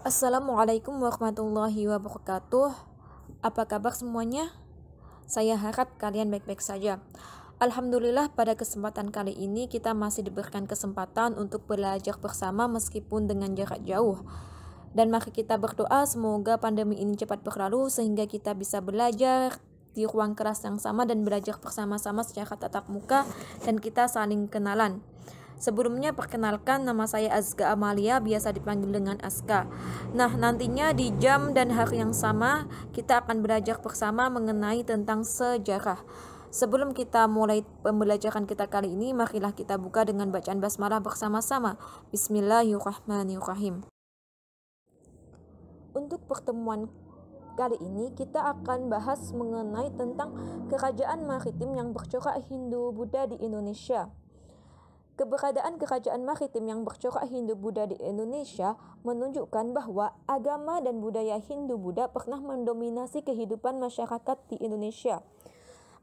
Assalamualaikum warahmatullahi wabarakatuh. Apa kabar semuanya? Saya harap kalian baik-baik saja. Alhamdulillah, pada kesempatan kali ini kita masih diberikan kesempatan untuk belajar bersama meskipun dengan jarak jauh. Dan mari kita berdoa semoga pandemi ini cepat berlalu sehingga kita bisa belajar di ruang kelas yang sama dan belajar bersama-sama secara tatap muka dan kita saling kenalan. Sebelumnya perkenalkan, nama saya Azga Amalia, biasa dipanggil dengan Aska. Nah, nantinya di jam dan hari yang sama kita akan belajar bersama mengenai tentang sejarah. Sebelum kita mulai pembelajaran kita kali ini, marilah kita buka dengan bacaan basmalah bersama-sama. Bismillahirrahmanirrahim. Untuk pertemuan kali ini kita akan bahas mengenai tentang kerajaan maritim yang bercorak Hindu-Buddha di Indonesia. Keberadaan kerajaan maritim yang bercorak Hindu-Buddha di Indonesia menunjukkan bahwa agama dan budaya Hindu-Buddha pernah mendominasi kehidupan masyarakat di Indonesia.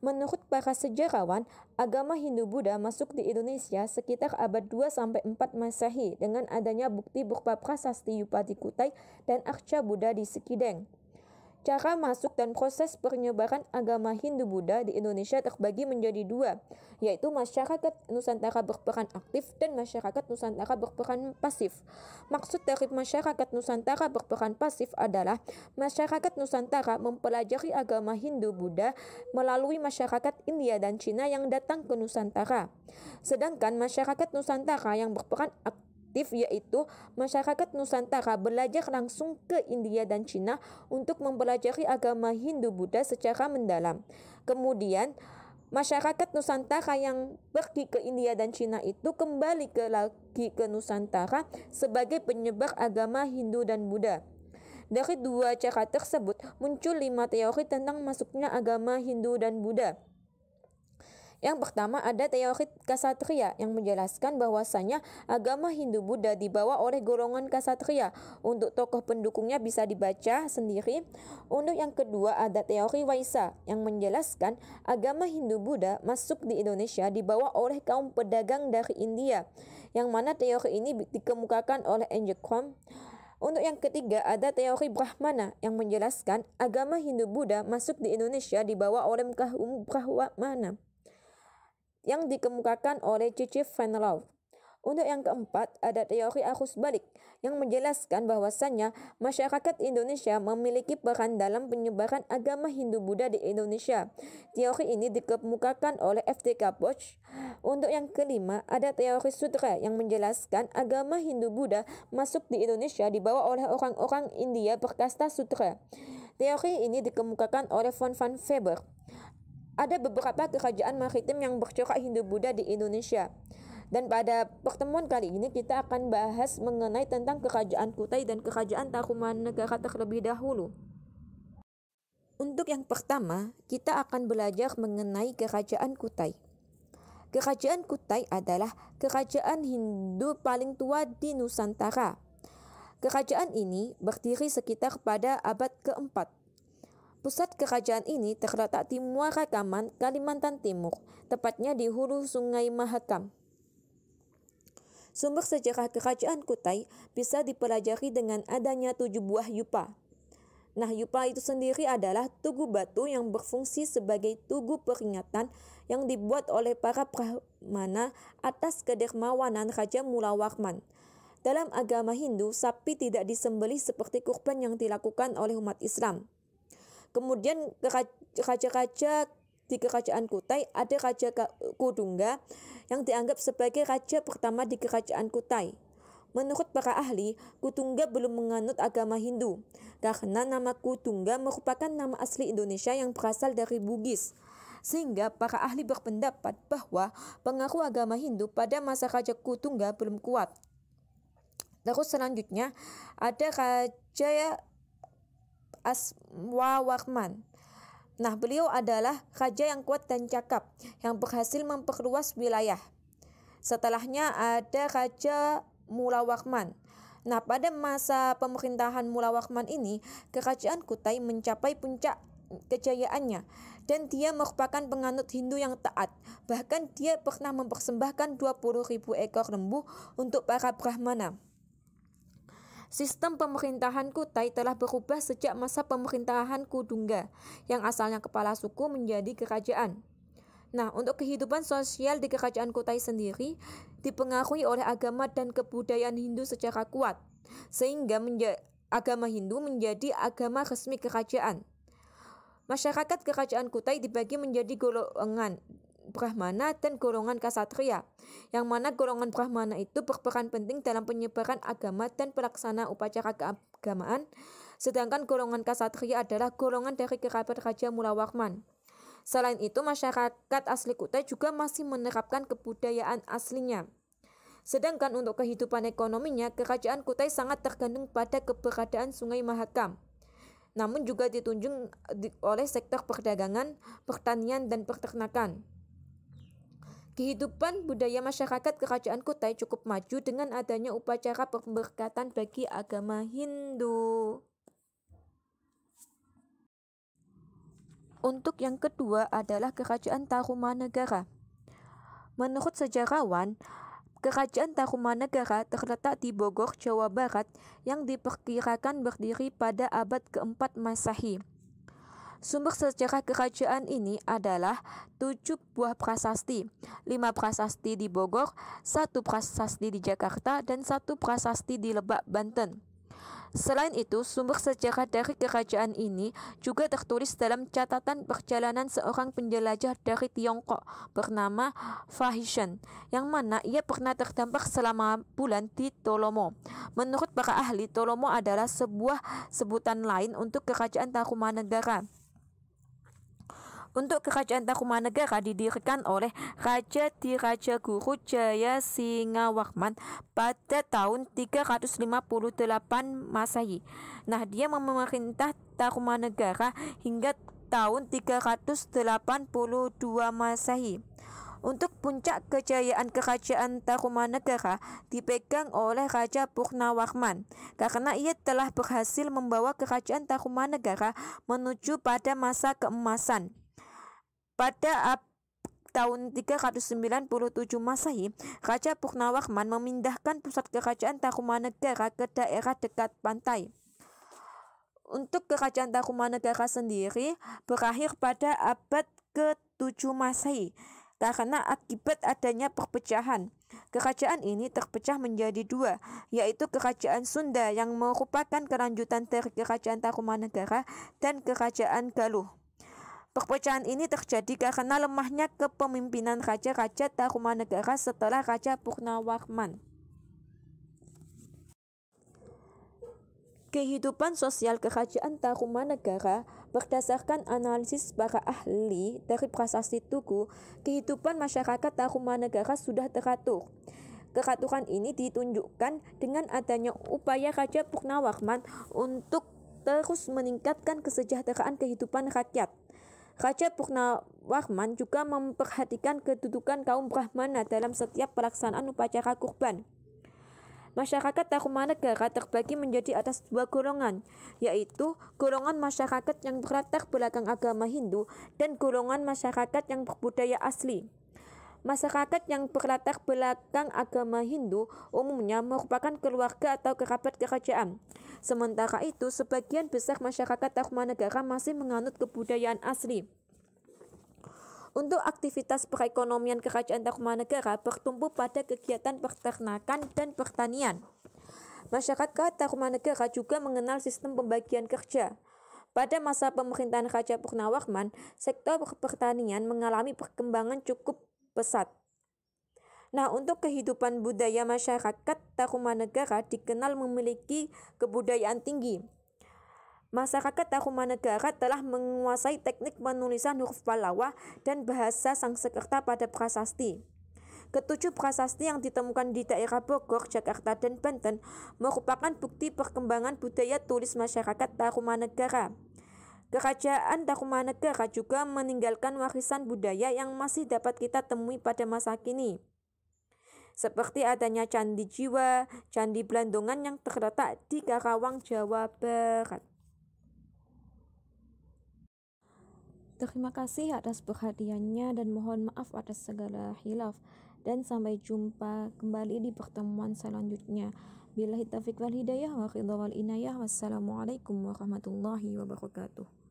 Menurut para sejarawan, agama Hindu-Buddha masuk di Indonesia sekitar abad 2-4 Masehi dengan adanya bukti berupa prasasti Yupati Kutai dan Arca Buddha di Sekideng. Cara masuk dan proses penyebaran agama Hindu-Buddha di Indonesia terbagi menjadi dua, yaitu masyarakat Nusantara berperan aktif dan masyarakat Nusantara berperan pasif. Maksud dari masyarakat Nusantara berperan pasif adalah masyarakat Nusantara mempelajari agama Hindu-Buddha melalui masyarakat India dan Cina yang datang ke Nusantara. Sedangkan masyarakat Nusantara yang berperan aktif yaitu masyarakat Nusantara belajar langsung ke India dan Cina untuk mempelajari agama Hindu-Buddha secara mendalam. Kemudian masyarakat Nusantara yang pergi ke India dan Cina itu kembali lagi ke Nusantara sebagai penyebar agama Hindu dan Buddha. Dari dua cara tersebut muncul 5 teori tentang masuknya agama Hindu dan Buddha. Yang pertama ada teori Ksatria yang menjelaskan bahwasanya agama Hindu-Buddha dibawa oleh golongan Ksatria. Untuk tokoh pendukungnya bisa dibaca sendiri. Untuk yang kedua ada teori Waisa yang menjelaskan agama Hindu-Buddha masuk di Indonesia dibawa oleh kaum pedagang dari India. Yang mana teori ini dikemukakan oleh Enjekrom. Untuk yang ketiga ada teori Brahmana yang menjelaskan agama Hindu-Buddha masuk di Indonesia dibawa oleh kaum Brahmana yang dikemukakan oleh Cicif Van Loo. Untuk yang keempat, ada teori arus balik yang menjelaskan bahwasannya masyarakat Indonesia memiliki peran dalam penyebaran agama Hindu-Buddha di Indonesia. Teori ini dikemukakan oleh F.T.K. Bosch. Untuk yang kelima, ada teori Sudra yang menjelaskan agama Hindu-Buddha masuk di Indonesia dibawa oleh orang-orang India berkasta Sudra. Teori ini dikemukakan oleh von Van Weber. Ada beberapa kerajaan maritim yang bercorak Hindu-Buddha di Indonesia. Dan pada pertemuan kali ini kita akan bahas mengenai tentang kerajaan Kutai dan kerajaan Tarumanegara terlebih dahulu. Untuk yang pertama, kita akan belajar mengenai kerajaan Kutai. Kerajaan Kutai adalah kerajaan Hindu paling tua di Nusantara. Kerajaan ini berdiri sekitar pada abad keempat. Pusat kerajaan ini terletak di Muara Kaman, Kalimantan Timur, tepatnya di hulu Sungai Mahakam. Sumber sejarah kerajaan Kutai bisa dipelajari dengan adanya 7 buah yupa. Nah, yupa itu sendiri adalah tugu batu yang berfungsi sebagai tugu peringatan yang dibuat oleh para Brahmana atas kedermawanan Raja Mulawarman. Dalam agama Hindu, sapi tidak disembelih seperti kurban yang dilakukan oleh umat Islam. Kemudian raja-raja di kerajaan Kutai ada Raja Kudungga yang dianggap sebagai raja pertama di kerajaan Kutai. Menurut para ahli, Kudungga belum menganut agama Hindu karena nama Kudungga merupakan nama asli Indonesia yang berasal dari Bugis. Sehingga para ahli berpendapat bahwa pengaruh agama Hindu pada masa Raja Kudungga belum kuat. Terus selanjutnya ada Raja Aswawarman. Nah, beliau adalah raja yang kuat dan cakap, yang berhasil memperluas wilayah. Setelahnya ada Raja Mulawarman. Nah, pada masa pemerintahan Mulawarman ini, kerajaan Kutai mencapai puncak kejayaannya dan dia merupakan penganut Hindu yang taat. Bahkan dia pernah mempersembahkan 20.000 ekor lembu untuk para Brahmana. Sistem pemerintahan Kutai telah berubah sejak masa pemerintahan Kudungga, yang asalnya kepala suku menjadi kerajaan. Nah, untuk kehidupan sosial di kerajaan Kutai sendiri dipengaruhi oleh agama dan kebudayaan Hindu secara kuat, sehingga agama Hindu menjadi agama resmi kerajaan. Masyarakat kerajaan Kutai dibagi menjadi golongan Brahmana dan golongan Ksatria, yang mana golongan Brahmana itu berperan penting dalam penyebaran agama dan pelaksanaan upacara keagamaan, sedangkan golongan Ksatria adalah golongan dari kerabat Raja Mulawarman. Selain itu, masyarakat asli Kutai juga masih menerapkan kebudayaan aslinya. Sedangkan untuk kehidupan ekonominya, kerajaan Kutai sangat tergantung pada keberadaan Sungai Mahakam. Namun juga ditunjung oleh sektor perdagangan, pertanian, dan peternakan. Kehidupan budaya masyarakat kerajaan Kutai cukup maju dengan adanya upacara pemberkatan bagi agama Hindu. Untuk yang kedua adalah Kerajaan Tarumanegara. Menurut sejarawan, Kerajaan Tarumanegara terletak di Bogor, Jawa Barat yang diperkirakan berdiri pada abad keempat Masehi. Sumber sejarah kerajaan ini adalah 7 buah prasasti, 5 prasasti di Bogor, 1 prasasti di Jakarta, dan 1 prasasti di Lebak, Banten. Selain itu, sumber sejarah dari kerajaan ini juga tertulis dalam catatan perjalanan seorang penjelajah dari Tiongkok bernama Fahishan, yang mana ia pernah terdampar selama bulan di Tolomo. Menurut para ahli, Tolomo adalah sebuah sebutan lain untuk kerajaan Tarumanegara. Untuk kerajaan Tarumanegara didirikan oleh Raja Dirajaguru Jaya Singawarman pada tahun 358 Masehi. Nah, dia memerintah Tarumanegara hingga tahun 382 Masehi. Untuk puncak kejayaan kerajaan Tarumanegara dipegang oleh Raja Purnawarman karena ia telah berhasil membawa kerajaan Tarumanegara menuju pada masa keemasan. Pada tahun 397 Masehi, Raja Purnawarman memindahkan pusat kerajaan Tarumanegara ke daerah dekat pantai. Untuk kerajaan Tarumanegara sendiri berakhir pada abad ke-7 Masehi karena akibat adanya perpecahan. Kerajaan ini terpecah menjadi 2, yaitu Kerajaan Sunda yang merupakan kelanjutan dari Kerajaan Tarumanegara dan Kerajaan Galuh. Perpecahan ini terjadi karena lemahnya kepemimpinan raja-raja Tarumanegara setelah Raja Purnawarman. Kehidupan sosial kerajaan Tarumanegara berdasarkan analisis para ahli dari prasasti Tugu, kehidupan masyarakat Tarumanegara sudah teratur. Keaturan ini ditunjukkan dengan adanya upaya Raja Purnawarman untuk terus meningkatkan kesejahteraan kehidupan rakyat. Raja Purnawarman juga memperhatikan kedudukan kaum Brahmana dalam setiap pelaksanaan upacara kurban. Masyarakat Tarumanegara terbagi menjadi atas 2 golongan, yaitu golongan masyarakat yang berlatar belakang agama Hindu dan golongan masyarakat yang berbudaya asli. Masyarakat yang berlatar belakang agama Hindu umumnya merupakan keluarga atau kerabat kerajaan. Sementara itu, sebagian besar masyarakat Tarumanegara masih menganut kebudayaan asli. Untuk aktivitas perekonomian kerajaan Tarumanegara bertumpu pada kegiatan peternakan dan pertanian. Masyarakat Tarumanegara juga mengenal sistem pembagian kerja. Pada masa pemerintahan Raja Purnawarman, sektor pertanian mengalami perkembangan cukup pesat. Nah, untuk kehidupan budaya masyarakat Tarumanegara dikenal memiliki kebudayaan tinggi. Masyarakat Tarumanegara telah menguasai teknik penulisan huruf Pallawa dan bahasa Sanskerta pada prasasti. Ketujuh prasasti yang ditemukan di daerah Bogor, Jakarta, dan Banten merupakan bukti perkembangan budaya tulis masyarakat Tarumanegara. Kerajaan Tarumanegara juga meninggalkan warisan budaya yang masih dapat kita temui pada masa kini, seperti adanya Candi Jiwa, Candi Blandongan yang terletak di Karawang, Jawa Barat. Terima kasih atas perhatiannya dan mohon maaf atas segala khilaf, dan sampai jumpa kembali di pertemuan selanjutnya. Billahi taufiq wal hidayah wa ridha wal inayah. Wassalamualaikum warahmatullahi wabarakatuh.